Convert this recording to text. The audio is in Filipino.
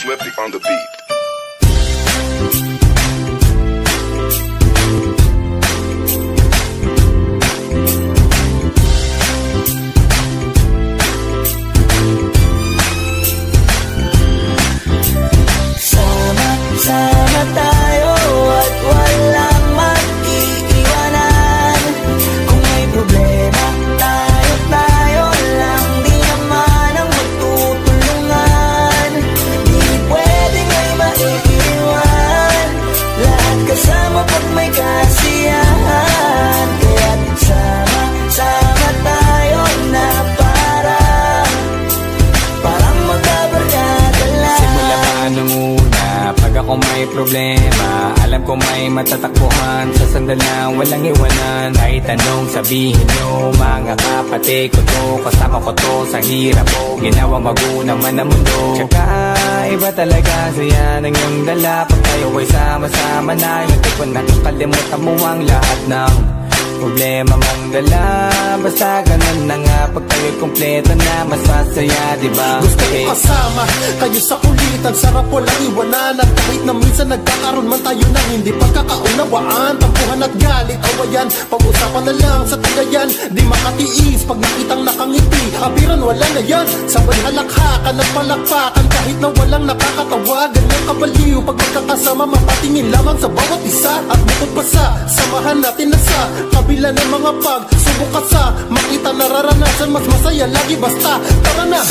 Flippy on the beat. Sama tayo at walang mag-iiwanan. Kung may problema, tayo lang, di naman ang magtutulungan. Di pwedeng may maiiwan, lahat kasama pag may kasiyahan. Kaya't sama tayo na parang magkabarkada lang. Simula pa nung una, pag ako may problema, alam ko may matatakbuhan. Sa sandalang walang iwanan, kahit anong sabihin nyo, mga kapatid ko to, kasama ko to sa hirap ko, ginawang magunang man ang mundo. Tsaka iba talaga saya ng iyong dala, pag tayo ay sama-sama na, yung tipo na kakalimutan mo ang lahat ng problema mong dala. Basta ganun na nga, pag tayo'y kompleto na, mas masaya, diba? Gusto ko kasama kayo sa kulitan, sarap walang iwanan. At kahit na minsan nagkakaroon man tayo ng hindi pagkakaunawaan, tampuhan at galit, awayan, pag-usapan na lang sa tagayan. Di makatiis pag nakitang nakangiti, abiran wala na yan. Sabay halakhakan at palakpakan, kahit na walang nakakatawa. Ganyang kabaliw pag magkakasama, mapatingin lamang sa bawat isa. At bukod pa sa samahan natin na sa kabila ng mga pagsubok at sa makita nararanasan, mas masaya lagi basta tara na.